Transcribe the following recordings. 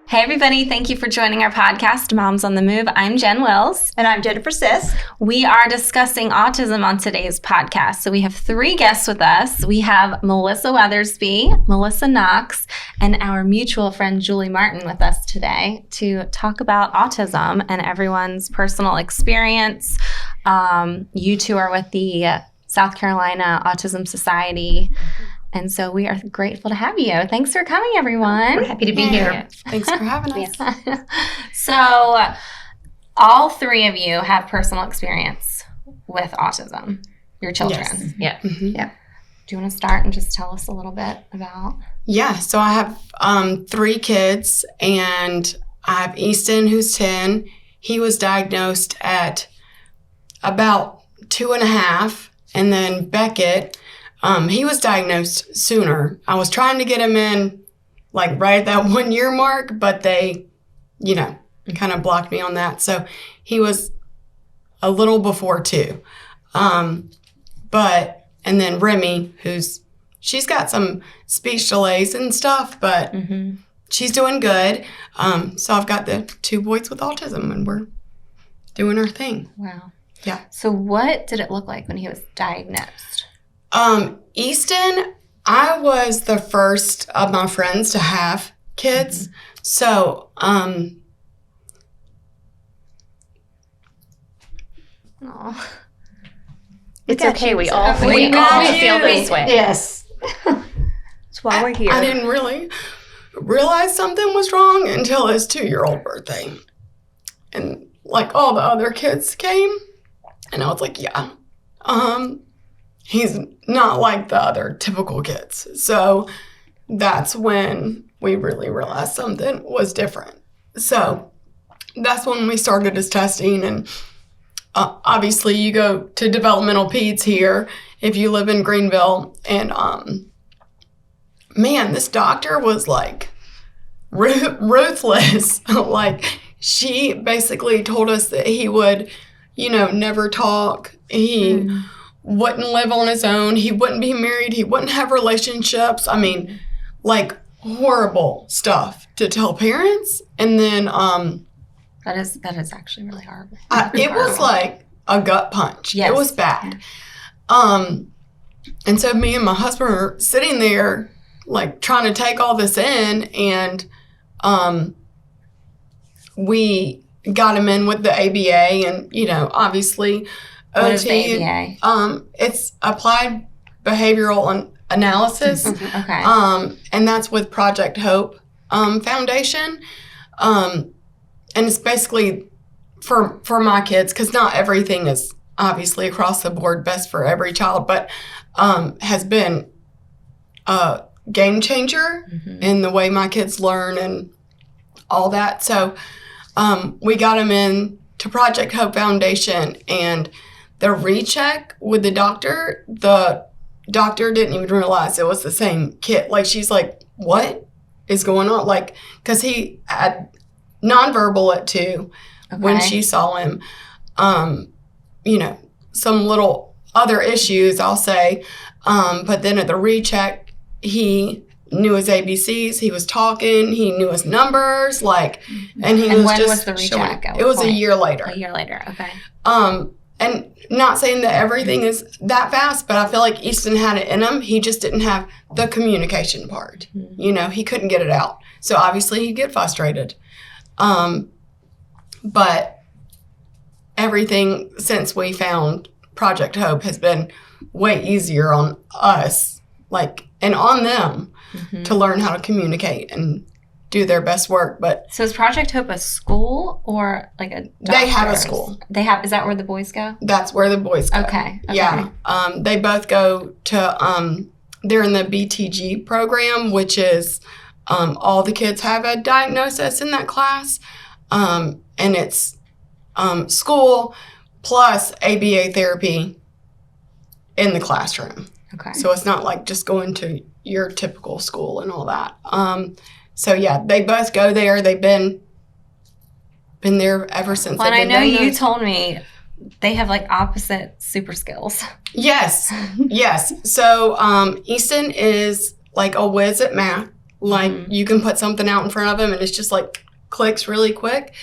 Hey, everybody. Thank you for joining our podcast, Moms on the Move. I'm Jen Wills. And I'm Jennifer Sis. We are discussing autism on today's podcast. So we have 3 guests with us. We have Melissa Weathersby, Melissa Knox, and our mutual friend, Julie Martin, with us today to talk about autism and everyone's personal experience. You two are with the South Carolina Autism Society. And so we are grateful to have you. Thanks for coming, everyone. We're happy to be here. Thanks for having us. So all 3 of you have personal experience with autism, your children. Yes. Yeah. Mm-hmm. Yeah. Do you want to start and just tell us a little bit about? Yeah, so I have 3 kids, and I have Easton, who's 10. He was diagnosed at about 2.5, and then Beckett, he was diagnosed sooner. I was trying to get him in, like, right at that 1-year mark, but they, kind of blocked me on that. So he was a little before 2. And then Remy, she's got some speech delays and stuff, but she's doing good. So I've got the 2 boys with autism, and we're doing our thing. Wow. Yeah. So what did it look like when he was diagnosed? Easton, I was the first of my friends to have kids. So, It's okay. We all feel this way. Yes. That's why we're here. I didn't really realize something was wrong until his 2-year-old birthday. And like all the other kids came, and I was like, yeah, he's not like the other typical kids. So that's when we really realized something was different. So that's when we started his testing. And obviously you go to developmental peds here if you live in Greenville. And man, this doctor was like ruthless. Like, she basically told us that he would, never talk. He wouldn't live on his own. He wouldn't be married. He wouldn't have relationships. I mean, like, horrible stuff to tell parents. And then That is actually really horrible. it was like a gut punch. Yes. It was bad. And so me and my husband were sitting there, like, trying to take all this in, and we got him in with the ABA, and, obviously OT. What is the ABA? It's Applied Behavioral Analysis. Okay. And that's with Project Hope Foundation. And it's basically for my kids, because not everything is obviously across the board best for every child, but has been a game changer in the way my kids learn and all that. So we got him in to Project Hope Foundation, and the recheck with the doctor didn't even realize it was the same kid. Like, she's like, what is going on? Like, because he had nonverbal at 2 when she saw him. Some little other issues, I'll say. But then at the recheck, he knew his ABCs. He was talking. He knew his numbers. Like, and he was when just was the recheck? It was a year later. A year later. Okay. And not saying that everything is that fast, but I feel like Easton had it in him. He just didn't have the communication part. He couldn't get it out. So obviously he'd get frustrated. But everything since we found Project Hope has been way easier on us, and on them to learn how to communicate and do their best work. But so is Project Hope a school or like a doctor's? They have a school. Is that where the boys go? That's where the boys go. Okay. Yeah. They both go to, they're in the BTG program, which is all the kids have a diagnosis in that class. And it's school plus ABA therapy in the classroom. Okay. So it's not like just going to your typical school and all that. So yeah, they both go there. They've been there ever since. Well, and I know you told me they have like opposite super skills. Yes, yes. So Easton is like a whiz at math. Like, you can put something out in front of him and it's just like clicks really quick.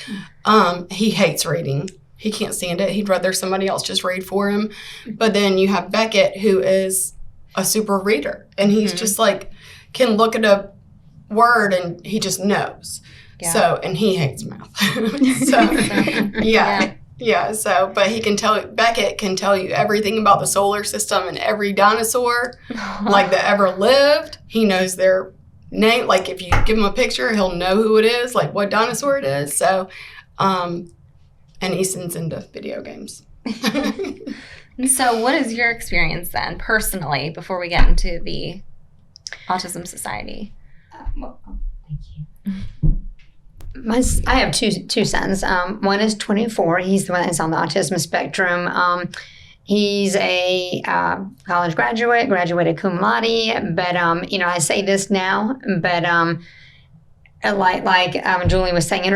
He hates reading. He can't stand it. He'd rather somebody else just read for him. But then you have Beckett, who is a super reader. And he's just like, can look at a word and he just knows. Yeah. So, and he hates math. So, yeah. So, but Beckett can tell you everything about the solar system and every dinosaur, like, that ever lived. He knows their name. Like, if you give him a picture, he'll know who it is, like what dinosaur it is. So, and Easton's into video games. So what is your experience then, personally, before we get into the Autism Society? Thank you. I have two sons. One is 24. He's the one that's on the autism spectrum. He's a college graduated cum laude. But I say this now, but like Julie was saying,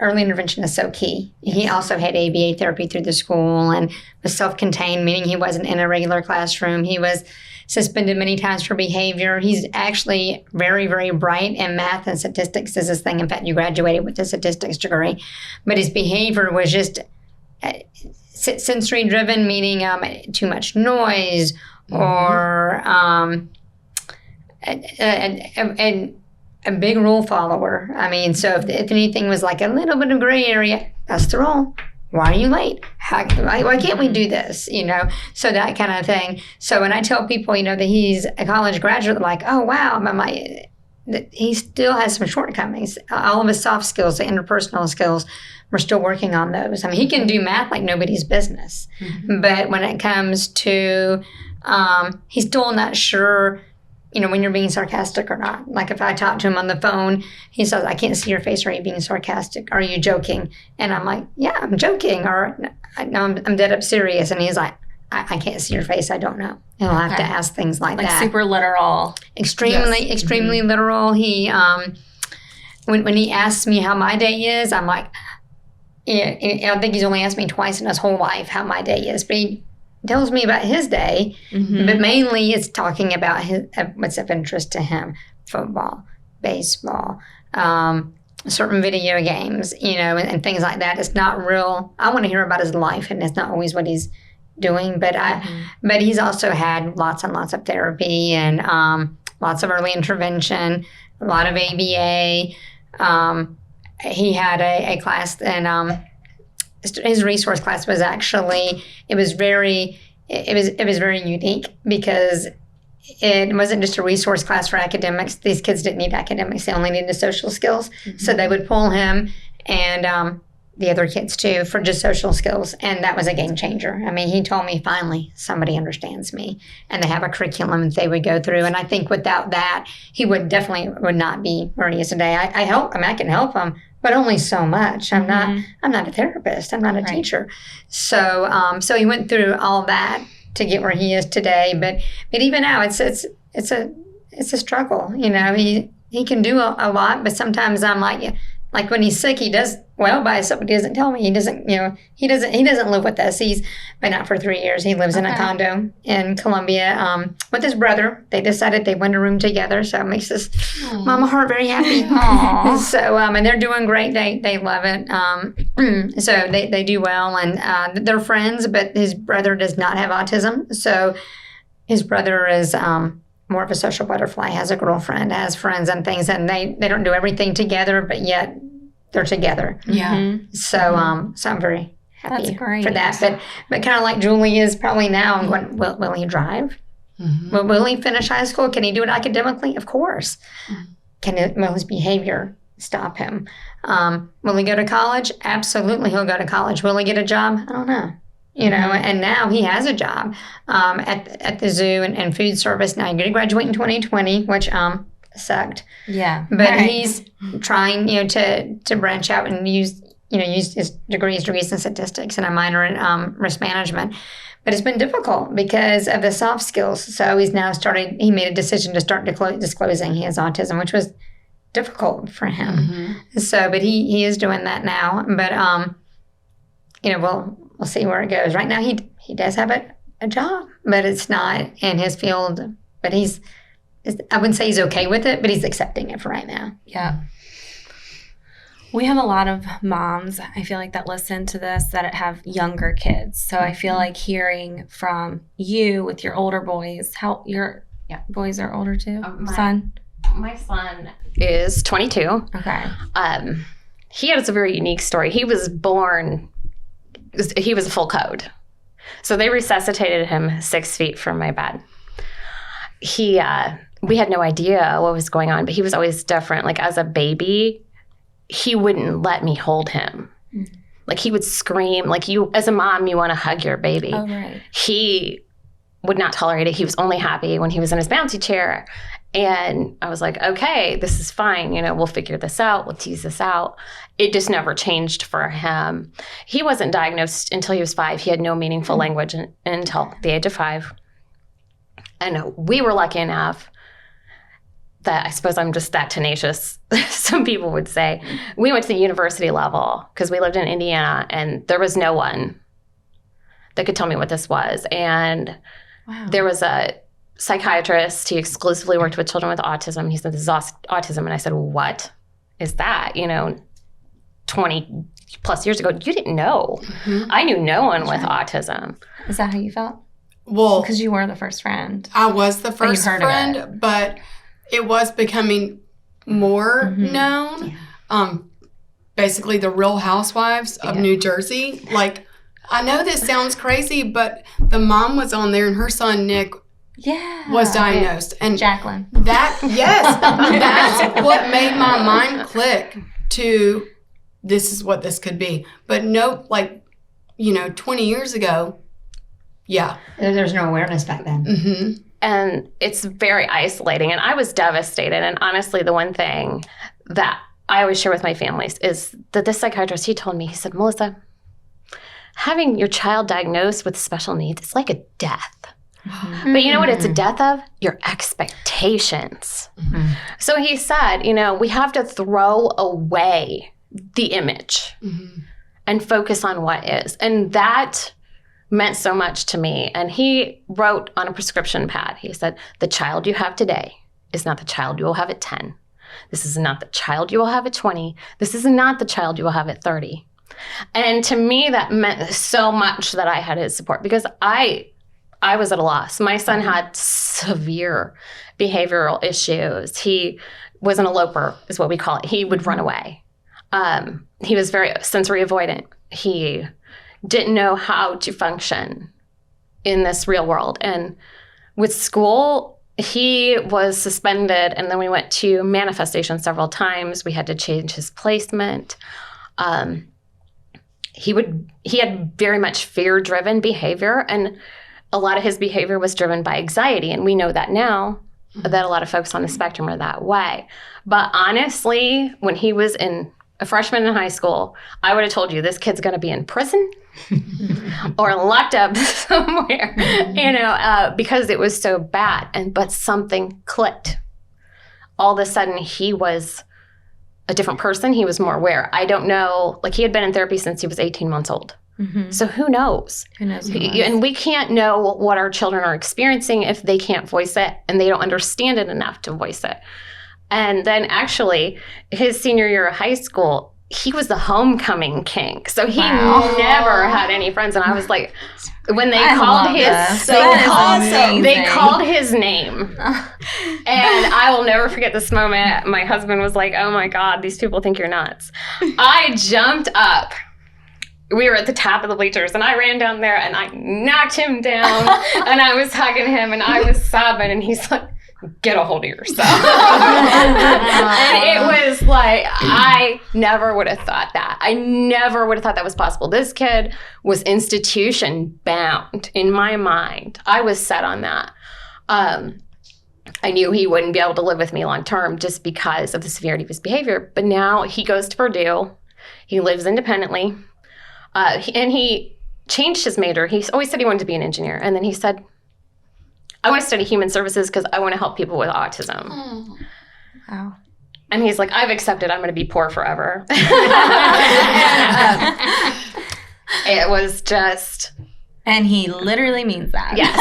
early intervention is so key. He also had ABA therapy through the school and was self-contained, meaning he wasn't in a regular classroom. He was suspended many times for behavior. He's actually very, very bright in math and statistics is his thing. In fact, you graduated with a statistics degree. But his behavior was just sensory-driven, meaning too much noise or a big rule follower. I mean, so if anything was like a little bit of gray area, that's the rule. Why are you late? Why can't we do this? So that kind of thing. So when I tell people, that he's a college graduate, like, oh, wow, he still has some shortcomings. All of his soft skills, the interpersonal skills, we're still working on those. I mean, he can do math like nobody's business. But when it comes to, he's still not sure, when you're being sarcastic or not. Like, if I talk to him on the phone, he says, I can't see your face. Are you being sarcastic? Are you joking? And I'm like, yeah, I'm joking. Or no, I'm dead up serious. And he's like, I can't see your face. I don't know. And I'll have to ask things like that. Like super literal. Extremely literal. He, when he asks me how my day is, I'm like, I think he's only asked me twice in his whole life how my day is. But he tells me about his day, but mainly it's talking about what's of interest to him: football, baseball, certain video games, and things like that. It's not real. I want to hear about his life, and it's not always what he's doing. But but he's also had lots and lots of therapy and lots of early intervention, a lot of ABA. He had a class and. His resource class was actually, it was very unique because it wasn't just a resource class for academics. These kids didn't need academics. They only needed social skills. So they would pull him and the other kids too for just social skills. And that was a game changer. I mean, he told me, finally, somebody understands me. And they have a curriculum that they would go through. And I think without that, he would not be where he is today. I can help him, but only so much. I'm not a therapist. I'm not a teacher. So he went through all that to get where he is today. But even now, it's a struggle. He can do a lot, but sometimes I'm like when he's sick, he does well by himself, but he doesn't tell me. He doesn't live with us. He's been out for 3 years. He lives in a condo in Columbia with his brother. They decided they went a room together, so it makes his mama heart very happy. So and they're doing great. They love it. So they do well, and they're friends. But his brother does not have autism, so his brother is more of a social butterfly, has a girlfriend, has friends and things, and they don't do everything together, but yet they're together. Yeah. So so I'm very happy for that. But kind of like Julie is probably now, I'm going, will he drive? Will he finish high school? Can he do it academically? Of course. Will his behavior stop him? Will he go to college? Absolutely, he'll go to college. Will he get a job? I don't know. And now he has a job at the zoo and food service. Now, he did graduate in 2020, which sucked. Yeah. But he's trying, to branch out and use his degrees in statistics and a minor in risk management. But it's been difficult because of the soft skills. So he made a decision to start disclosing he has autism, which was difficult for him. So, but he is doing that now. But, we'll see where it goes. Right now, he does have a job, but it's not in his field. But he's I wouldn't say he's okay with it, but he's accepting it for right now. Yeah. We have a lot of moms, I feel like, that listen to this that have younger kids. So I feel like hearing from you with your older boys, how your boys are older too? Son? My son is 22. Okay. He has a very unique story. He was a full code. So they resuscitated him 6 feet from my bed. We had no idea what was going on, but he was always different. Like as a baby, he wouldn't let me hold him. Like he would scream. Like you, as a mom, you want to hug your baby. Oh, right. He would not tolerate it. He was only happy when he was in his bouncy chair. And I was like, okay, this is fine. We'll figure this out. We'll tease this out. It just never changed for him. He wasn't diagnosed until he was 5. He had no meaningful language until the age of 5. And we were lucky enough that I suppose I'm just that tenacious, some people would say. We went to the university level because we lived in Indiana and there was no one that could tell me what this was. And there was a psychiatrist. He exclusively worked with children with autism. He said, this is autism. And I said, what is that? 20 plus years ago, you didn't know. I knew no one with autism. Is that how you felt? Well, because you were the first friend. I was the first friend, but it was becoming more known. Basically, the Real Housewives of New Jersey. Like, I know this sounds crazy, but the mom was on there and her son, Nick, was diagnosed. And Jacqueline. That's what made my mind click to this is what this could be. But 20 years ago, There's no awareness back then. And it's very isolating. And I was devastated. And honestly, the one thing that I always share with my families is that this psychiatrist, he told me, he said, Melissa, having your child diagnosed with special needs, it's like a death. But you know what it's a death of? Your expectations. So he said, we have to throw away the image and focus on what is. And that meant so much to me. And he wrote on a prescription pad, he said, the child you have today is not the child you will have at 10. This is not the child you will have at 20. This is not the child you will have at 30. And to me, that meant so much that I had his support because I was at a loss. My son had severe behavioral issues. He was an eloper, is what we call it. He would run away. He was very sensory avoidant. He didn't know how to function in this real world. And with school, he was suspended, and then we went to manifestation several times. We had to change his placement. He had very much fear-driven behavior, and a lot of his behavior was driven by anxiety. And we know that now, that a lot of folks on the spectrum are that way. But honestly, when he was a freshman in high school, I would have told you this kid's going to be in prison or locked up somewhere, because it was so bad. But something clicked. All of a sudden, he was a different person. He was more aware. I don't know. Like, he had been in therapy since he was 18 months old. So who knows? Who knows? And we can't know what our children are experiencing if they can't voice it and they don't understand it enough to voice it. And then actually, his senior year of high school, he was the homecoming king. So he never had any friends. And I was like, when they called his name. And I will never forget this moment. My husband was like, oh my God, these people think you're nuts. I jumped up. We were at the top of the bleachers, and I ran down there, and I knocked him down, and I was hugging him, and I was sobbing, and he's like, get a hold of yourself. And it was like, I never would have thought that. I never would have thought that was possible. This kid was institution bound in my mind. I was set on that. I knew he wouldn't be able to live with me long term just because of the severity of his behavior. But now he goes to Purdue. He lives independently. And he changed his major. He always said he wanted to be an engineer. And then he said, I want to study human services because I want to help people with autism. Oh. Wow. And he's like, I've accepted I'm going to be poor forever. It was just... And he literally means that. Yes.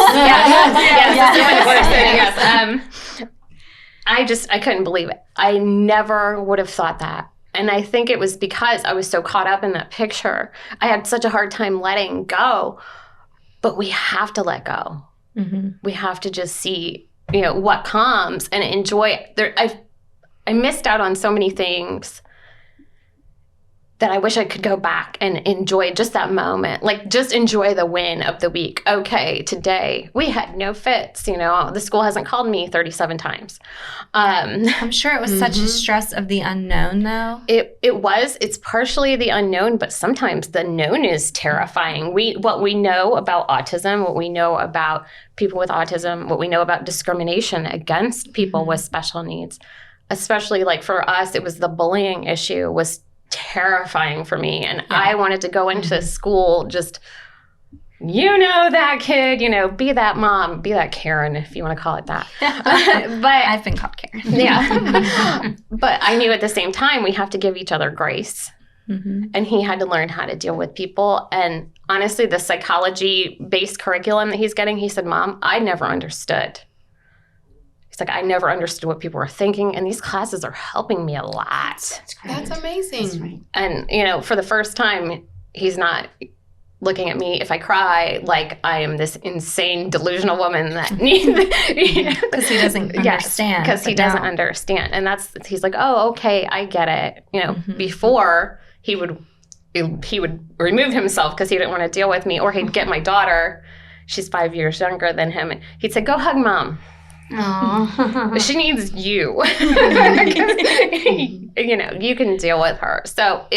I couldn't believe it. I never would have thought that. And I think it was because I was so caught up in that picture. I had such a hard time letting go. But we have to let go. Mm-hmm. We have to just see, what comes and enjoy it. I missed out on so many things that I wish I could go back and enjoy just that moment. Like, just enjoy the win of the week. Okay, today we had no fits. The school hasn't called me 37 times. I'm sure it was such a stress of the unknown, though. It was. It's partially the unknown, but sometimes the known is terrifying. What we know about autism, what we know about people with autism, what we know about discrimination against people with special needs, especially like for us, it was the bullying issue was terrifying for me. And I wanted to go into school just, that kid, be that mom, be that Karen, if you want to call it that. But I've been called Karen. Yeah. But I knew at the same time we have to give each other grace. Mm-hmm. And he had to learn how to deal with people. And honestly, the psychology-based curriculum that he's getting, he said, Mom, I never understood. He's like, I never understood what people were thinking, and these classes are helping me a lot. That's amazing. That's right. And, for the first time, he's not looking at me if I cry like I am this insane, delusional woman that needs, because he doesn't understand. Because he doesn't understand. And he's like, oh, okay, I get it. Before he would remove himself because he didn't want to deal with me, or he'd get my daughter, she's 5 years younger than him, and he'd say, go hug mom. But she needs you. You can deal with her. So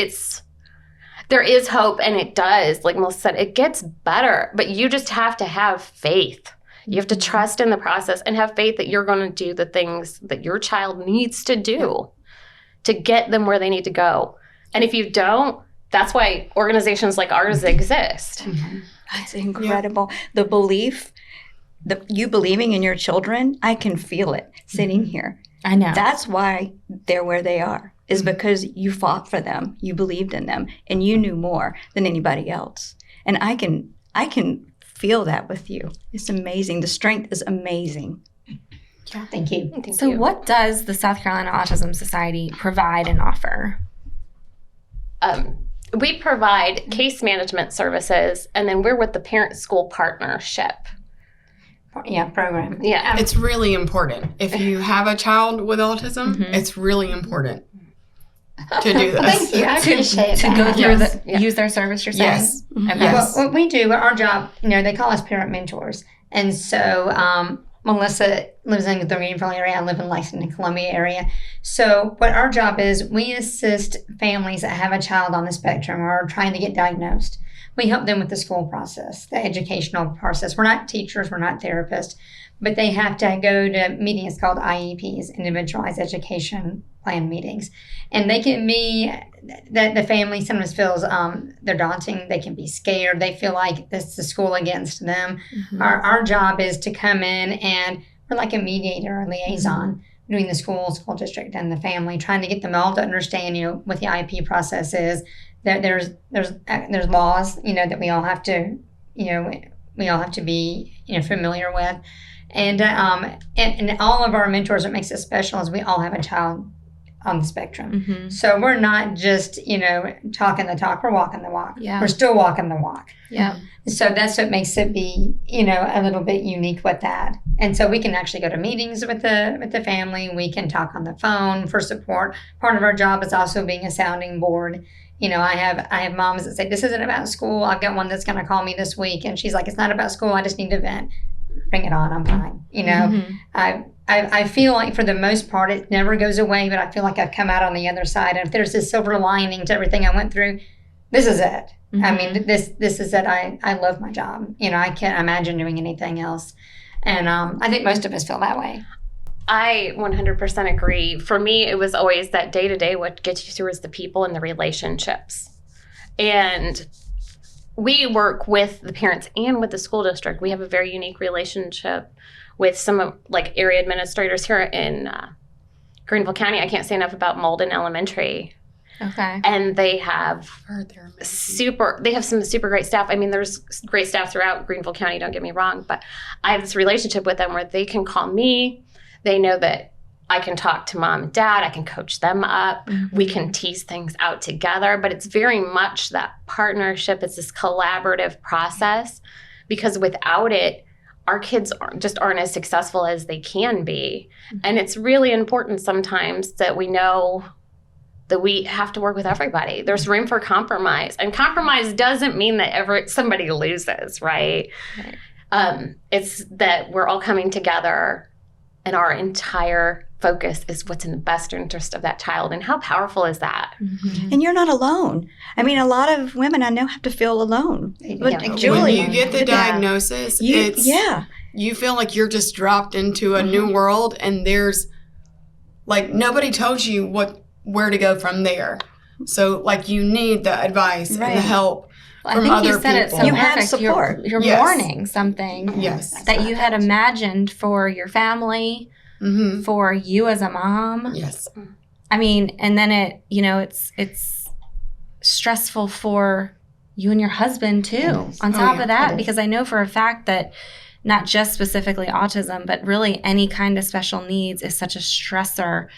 there is hope, and it does. Like Melissa said, it gets better, but you just have to have faith. You have to trust in the process and have faith that you're going to do the things that your child needs to do to get them where they need to go. And if you don't, that's why organizations like ours exist. Mm-hmm. That's incredible. The belief, you believing in your children, I can feel it sitting here. I know. That's why they're where they are, is because you fought for them, you believed in them, and you knew more than anybody else. And I can feel that with you. It's amazing. The strength is amazing. Yeah, thank you. So what does the South Carolina Autism Society provide and offer? We provide case management services, and then we're with the parent-school partnership. Program. Yeah. It's really important. If you have a child with autism, it's really important to do this. Thank you. I appreciate to go through use their service, you're saying? Yes. Okay. Yes. What we do, our job, they call us parent mentors. And so Melissa lives in the Greenville area. I live in Lexington, Columbia area. So what our job is, we assist families that have a child on the spectrum or are trying to get diagnosed. We help them with the school process, the educational process. We're not teachers, we're not therapists, but they have to go to meetings called IEPs, Individualized Education Plan meetings. And they can be, that the family sometimes feels they're daunting, they can be scared, they feel like this is the school against them. Mm-hmm. Our job is to come in and we're like a mediator, a liaison between the school district, and the family, trying to get them all to understand, what the IEP process is. There's laws, that we all have to, we all have to be, familiar with. And all of our mentors, what makes it special is we all have a child on the spectrum. Mm-hmm. So we're not just, talking the talk, we're walking the walk. Yeah. We're still walking the walk. Yeah. So that's what makes it be, a little bit unique with that. And so we can actually go to meetings with the family. We can talk on the phone for support. Part of our job is also being a sounding board. I have moms that say, this isn't about school. I've got one that's going to call me this week. And she's like, it's not about school. I just need to vent. Bring it on. I'm fine. Mm-hmm. I feel like for the most part, it never goes away, but I feel like I've come out on the other side. And if there's this silver lining to everything I went through, this is it. Mm-hmm. I mean, this is it. I love my job. I can't imagine doing anything else. And I think most of us feel that way. I 100% agree. For me, it was always that day-to-day, what gets you through is the people and the relationships. And we work with the parents and with the school district. We have a very unique relationship with some of, area administrators here in Greenville County. I can't say enough about Malden Elementary. Okay. And they have some super great staff. I mean, there's great staff throughout Greenville County, don't get me wrong, but I have this relationship with them where they can call me. They know that I can talk to mom and dad. I can coach them up. We can tease things out together. But it's very much that partnership. It's this collaborative process, because without it, our kids aren't as successful as they can be. And it's really important sometimes that we know that we have to work with everybody. There's room for compromise. And compromise doesn't mean that somebody loses, right? It's that we're all coming together and our entire focus is what's in the best interest of that child. And how powerful is that? And you're not alone. I mean, a lot of women I know have to feel alone. But Yeah. When Julie, you get the diagnosis, you feel like you're just dropped into a new world, and there's like nobody told you where to go from there. So like you need the advice and the help I from think other you said it people. so You have perfect. support. You're Yes. mourning something Yes. that you had imagined for your family, Mm-hmm. for you as a mom. Yes. I mean, and then it's stressful for you and your husband too, on top of that, because I know for a fact that not just specifically autism, but really any kind of special needs is such a stressor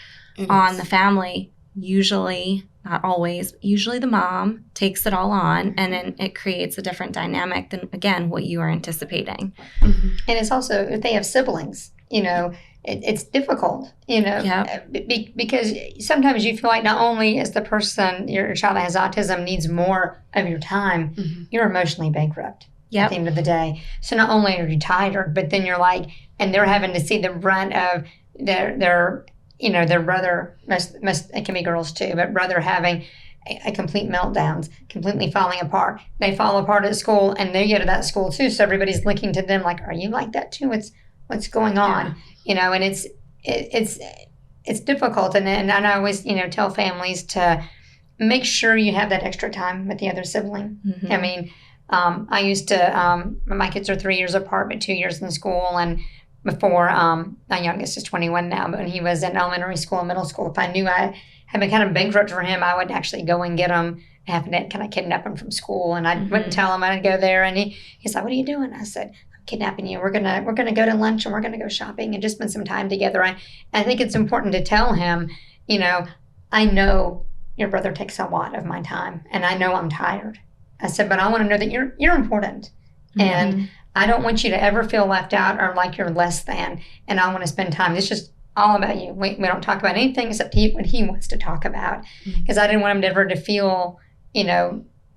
on the family. Usually, not always, but usually the mom takes it all on, and then it creates a different dynamic than, again, what you are anticipating. And it's also, if they have siblings, it's difficult, because sometimes you feel like not only is the person, your child that has autism needs more of your time, you're emotionally bankrupt at the end of the day. So not only are you tired, but then you're like, and they're having to see the brunt of their brother, it can be girls too, but brother having a complete meltdowns, completely falling apart. They fall apart at school, and they go to that school too. So everybody's looking to them like, are you like that too? What's going on? And it's difficult. And I always, tell families to make sure you have that extra time with the other sibling. I mean, I used to, my kids are 3 years apart, but 2 years in school. And before, my youngest is 21 now, but when he was in elementary school and middle school, if I knew I had been kind of bankrupt for him, I would actually go and get him, have to kind of kidnap him from school. And I wouldn't tell him I'd go there. And he's like, what are you doing? I said, I'm kidnapping you. We're gonna go to lunch, and we're gonna go shopping and just spend some time together. I think it's important to tell him, I know your brother takes a lot of my time, and I know I'm tired. I said, but I want to know that you're important. And I don't want you to ever feel left out or like you're less than. And I want to spend time. It's just all about you. We don't talk about anything except what he wants to talk about. Because I didn't want him ever to feel,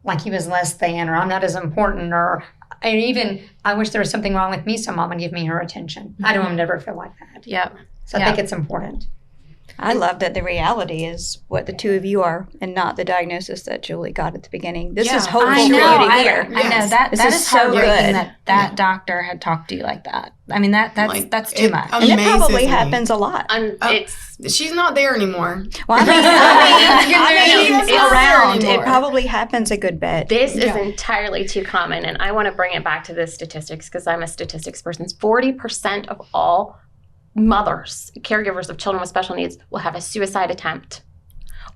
like he was less than, or I'm not as important, or even I wish there was something wrong with me, so mom would give me her attention. I don't want him to ever feel like that. Yep. So I think it's important. I love that the reality is what the two of you are, and not the diagnosis that Julie got at the beginning. This is hopeful I for you know. to hear. I know that This that is is so heartbreaking good. that doctor had talked to you like that. I mean, that's too much. And it probably amazes me. happens a lot. She's not there anymore. Well, I mean, She's not around. there It anymore. probably happens a good bit. This is entirely too common, and I want to bring it back to the statistics because I'm a statistics person. 40% of all mothers, caregivers of children with special needs, will have a suicide attempt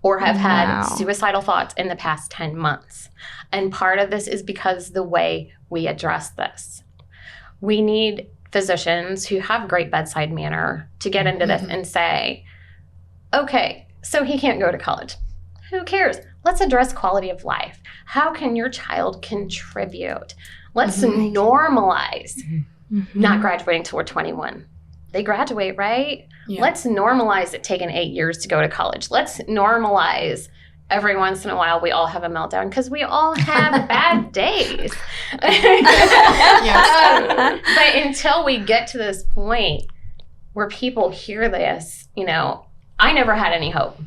or have had suicidal thoughts in the past 10 months. And part of this is because the way we address this. We need physicians who have great bedside manner to get into this and say, okay, so he can't go to college. Who cares? Let's address quality of life. How can your child contribute? Let's normalize not graduating till we're 21. They graduate, right? Yeah. Let's normalize it taking 8 years to go to college. Let's normalize every once in a while we all have a meltdown because we all have bad days. But until we get to this point where people hear this, I never had any hope.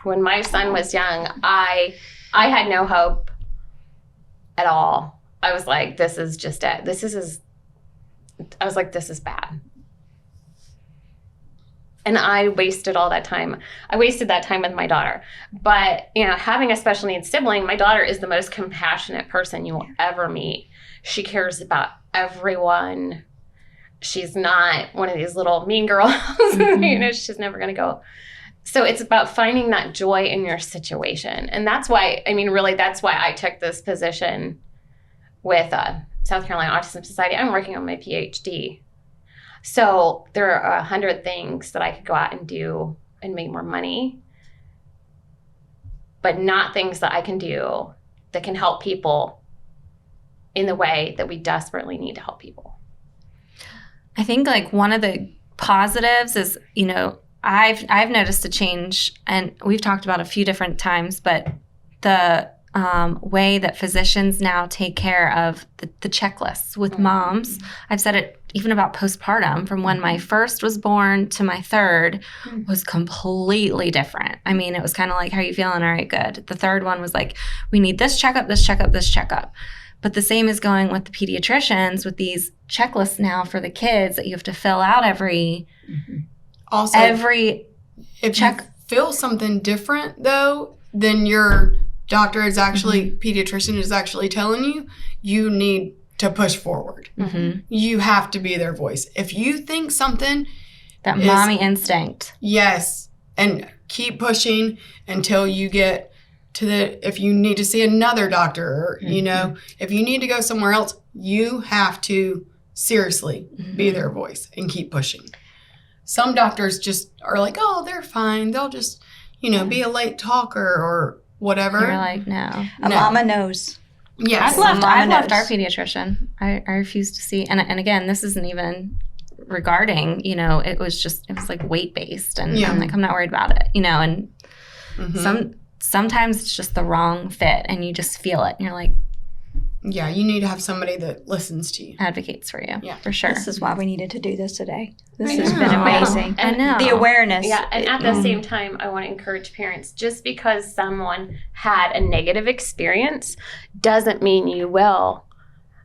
When my son was young, I had no hope at all. I was like, this is just it. I was like, this is bad. And I wasted all that time. I wasted that time with my daughter. But, having a special needs sibling, my daughter is the most compassionate person you will ever meet. She cares about everyone. She's not one of these little mean girls. She's never going to go. So it's about finding that joy in your situation. And that's why, that's why I took this position with South Carolina Autism Society. I'm working on my PhD So there are 100 things that I could go out and do and make more money, but not things that I can do that can help people in the way that we desperately need to help people. I think like one of the positives is, I've noticed a change, and we've talked about a few different times, but the way that physicians now take care of the checklists with moms. I've said it even about postpartum, from when my first was born to my third was completely different. I mean, it was kind of like, how are you feeling? All right, good. The third one was like, we need this checkup, this checkup, this checkup. But the same is going with the pediatricians with these checklists now for the kids that you have to fill out Also, if you feel something different, though, then your doctor is actually, pediatrician is actually telling you, you need to push forward. You have to be their voice. If you think something that mommy instinct. Yes. And keep pushing until you get to if you need to see another doctor, or, if you need to go somewhere else, you have to seriously be their voice and keep pushing. Some doctors just are like, oh, they're fine. They'll just, be a late talker or whatever. You're like, no. A mama knows. Yes. I've left our pediatrician. I refuse to see. And again, this isn't even regarding, it was like weight based. And I'm like, I'm not worried about it, and sometimes it's just the wrong fit and you just feel it. And you're like, yeah, you need to have somebody that listens to you. Advocates for you. Yeah. For sure. This is why we needed to do this today. This has been amazing. I know. The awareness. Yeah, and at the same time, I want to encourage parents, just because someone had a negative experience doesn't mean you will.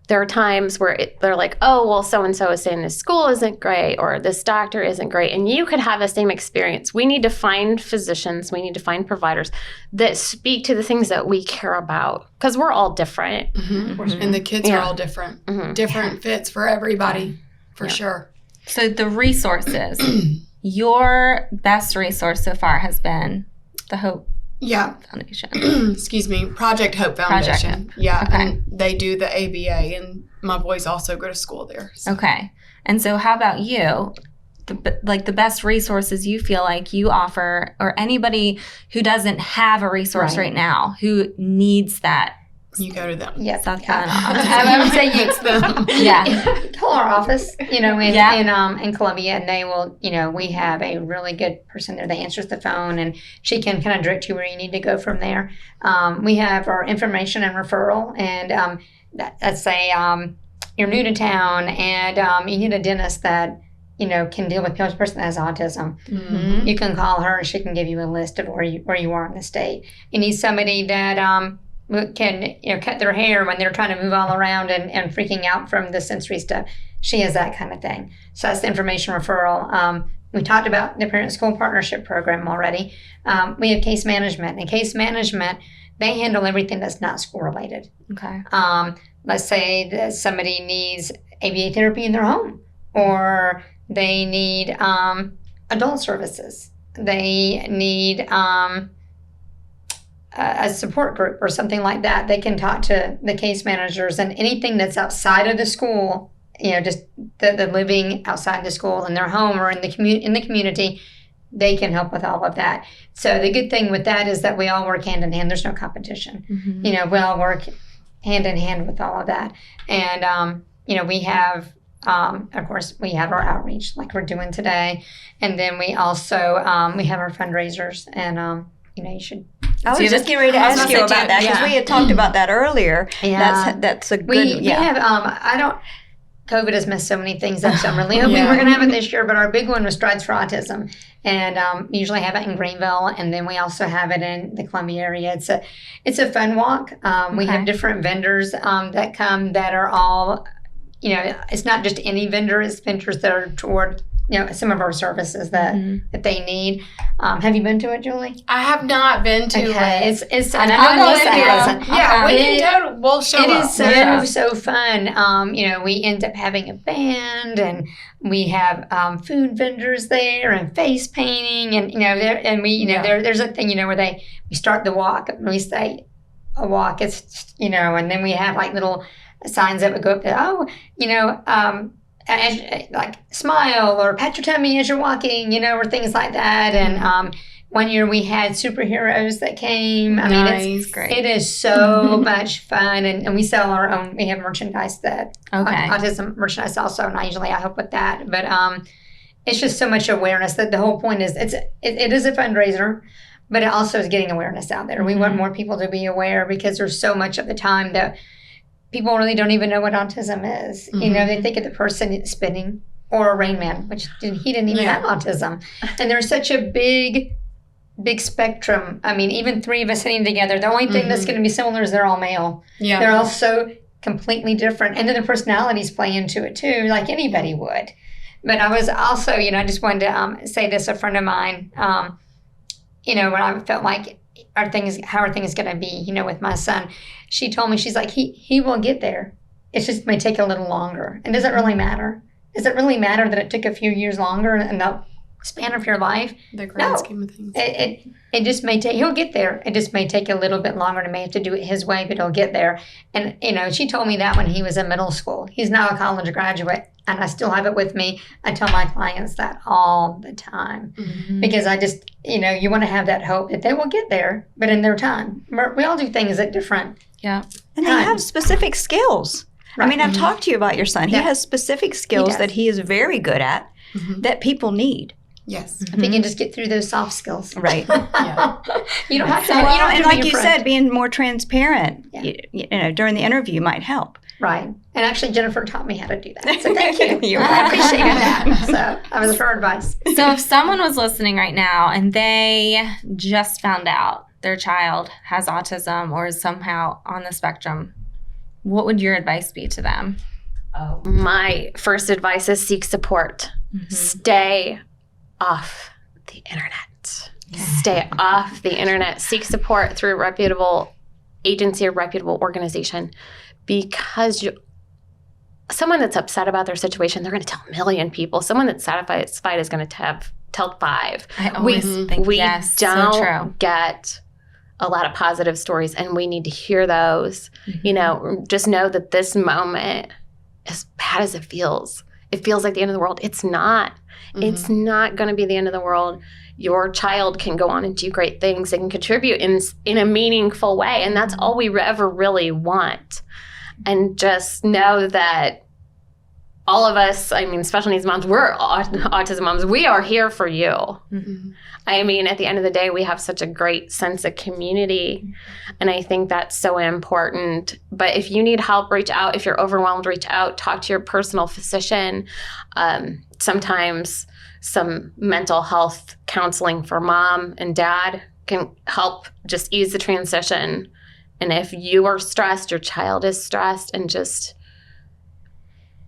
There are times where they're like, oh, well, so-and-so is saying this school isn't great or this doctor isn't great. And you could have the same experience. We need to find physicians. We need to find providers that speak to the things that we care about, because we're all different. And the kids are all different. Different fits for everybody, for sure. So the resources, your best resource so far has been the Hope Foundation. Excuse me, Project Hope Foundation. Hope. Yeah, Okay. and they do the ABA, and my boys also go to school there. So. Okay. And so how about you? The best resources you feel like you offer, or anybody who doesn't have a resource right now, who needs that. You go to them. Yeah, South Carolina. I would say It's them. call our office, in Columbia, and they will, we have a really good person there that answers the phone, and she can kind of direct you where you need to go from there. We have our information and referral, and let's say you're new to town and you need a dentist that can deal with a person that has autism. You can call her, and she can give you a list of where you are in the state. You need somebody that can cut their hair when they're trying to move all around and freaking out from the sensory stuff. She has that kind of thing. So that's the information referral. We talked about the parent-school partnership program already. We have case management. And case management, they handle everything that's not school-related. Okay. Let's say that somebody needs ABA therapy in their home, or they need adult services. They need a support group or something like that. They can talk to the case managers, and anything that's outside of the school, just the living outside the school in their home or in the community, they can help with all of that. So the good thing with that is that we all work hand in hand. There's no competition. We all work hand in hand with all of that. And, we have, of course, we have our outreach like we're doing today. And then we also, we have our fundraisers, and, you should. I was just getting ready to ask you about that, because we had talked about that earlier. Yeah. That's a good, we have, COVID has messed so many things up, so I'm really hoping we're going to have it this year. But our big one was Strides for Autism. And we usually have it in Greenville, and then we also have it in the Columbia area. It's a fun walk. We have different vendors that come that are all, it's not just any vendor, it's vendors that are toward some of our services that they need. Have you been to it, Julie? I have not been to it. It's and I know Melissa hasn't. Yeah, we'll show up. It is so fun. We end up having a band, and we have food vendors there, and face painting, and there's a thing where we start the walk, and we say a walk. It's and then we have like little signs that would go up there. like smile or pat your tummy as you're walking, or things like that. And 1 year we had superheroes that came. I mean, it's great. It is so much fun, and we sell our own. We have merchandise autism merchandise also, and I help with that. But it's just so much awareness that the whole point is it is a fundraiser, but it also is getting awareness out there. We want more people to be aware because there's so much of the time that people really don't even know what autism is. They think of the person spinning or a Rain Man, which he didn't even have autism. And there's such a big spectrum. I mean, even three of us sitting together, the only thing that's going to be similar is they're all male. Yeah. They're all so completely different. And then the personalities play into it too, like anybody would. But I was also, I just wanted to say this, a friend of mine, when I felt like how are things going to be, with my son, she told me, she's like, he will get there. It just may take a little longer. And does it really matter? Does it really matter that it took a few years longer in the span of your life? The grand scheme of things. It just may take, he'll get there. It just may take a little bit longer and may have to do it his way, but he'll get there. And, she told me that when he was in middle school. He's now a college graduate, and I still have it with me. I tell my clients that all the time because I just, you want to have that hope that they will get there, but in their time. We all do things at different Yeah. And they have specific skills. Right. I mean, I've talked to you about your son. Yeah. He has specific skills that he is very good at that people need. Yes. If you can just get through those soft skills. Right. Yeah. You don't have to. Well, you don't have and to be like you your said, friend. being more transparent, during the interview might help. Right. And actually, Jennifer taught me how to do that. So thank you. You're I welcome. appreciate that. So that was her advice. So if someone was listening right now and they just found out their child has autism or is somehow on the spectrum, what would your advice be to them? My first advice is seek support. Stay off the internet. Stay off the internet. Seek support through a reputable agency or reputable organization, because someone that's upset about their situation, they're going to tell a million people. Someone that's satisfied is going to tell 5. I always think, we yes, don't so true. get a lot of positive stories, and we need to hear those. Just know that this moment, as bad as it feels like the end of the world. It's not. It's not going to be the end of the world. Your child can go on and do great things and contribute in a meaningful way, and that's all we ever really want. And just know that all of us, I mean, special needs moms, we're autism moms. We are here for you. I mean, at the end of the day, we have such a great sense of community, and I think that's so important. But if you need help, reach out. If you're overwhelmed, reach out. Talk to your personal physician. Sometimes some mental health counseling for mom and dad can help just ease the transition. And if you are stressed, your child is stressed, and just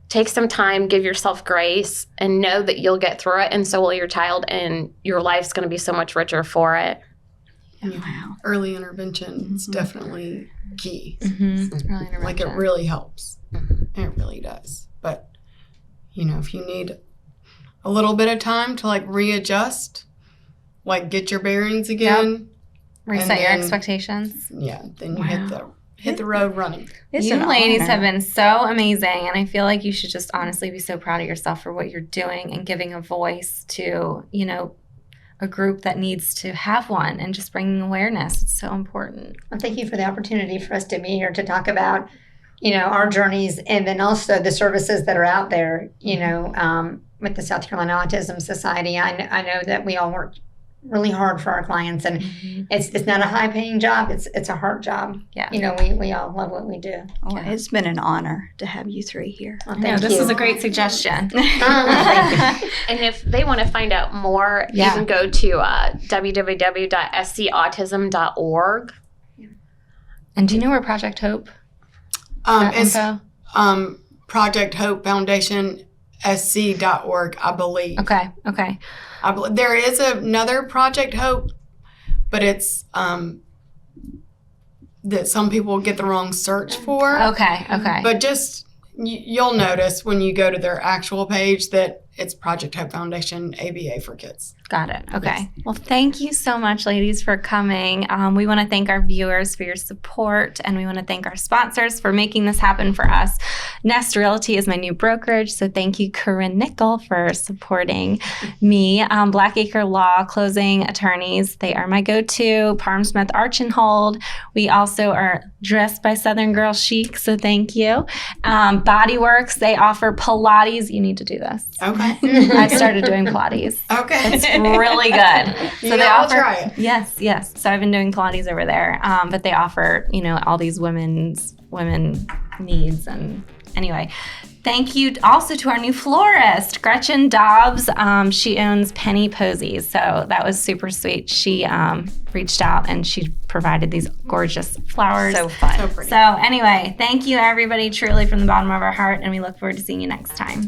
take some time, give yourself grace, and know that you'll get through it, and so will your child, and your life's going to be so much richer for it. Wow. Early intervention is definitely key. Early intervention. Like, it really helps. It really does. But, if you need a little bit of time to, readjust, get your bearings again. Reset and your then- expectations. Yeah, then you hit the road running. It's You an ladies honor. have been so amazing, and I feel like you should just honestly be so proud of yourself for what you're doing and giving a voice to, a group that needs to have one, and just bringing awareness. It's so important. Well, thank you for the opportunity for us to be here to talk about, our journeys, and then also the services that are out there, with the South Carolina Autism Society. I know that we all work really hard for our clients, and it's not a high-paying job. It's a hard job. Yeah. We all love what we do. Oh, it's been an honor to have you three here. Well, No, thank this you. was a great suggestion. And if they want to find out more, you can go to www.scautism.org. And do you know where Project Hope? It's info? Project Hope Foundation SC.org, I believe. Okay. There is another Project Hope, but it's that some people get the wrong search for. Okay. But just you'll notice when you go to their actual page that it's Project Hope Foundation ABA for Kids. Got it. Okay. Well, thank you so much, ladies, for coming. We want to thank our viewers for your support, and we want to thank our sponsors for making this happen for us. Nest Realty is my new brokerage, so thank you, Corinne Nickel, for supporting me. Blackacre Law Closing Attorneys, they are my go-to. Parham Smith Archenhold. We also are dressed by Southern Girl Chic, so thank you. Body Works, they offer Pilates. You need to do this. Okay. I started doing Pilates. Okay. It's really good. So they I'll offer, try it. Yes. So I've been doing Pilates over there, but they offer, all these women needs. And anyway, thank you also to our new florist, Gretchen Dobbs. She owns Penny Posies, so that was super sweet. She reached out and she provided these gorgeous flowers. So fun. So pretty. So anyway, thank you everybody, truly from the bottom of our heart, and we look forward to seeing you next time.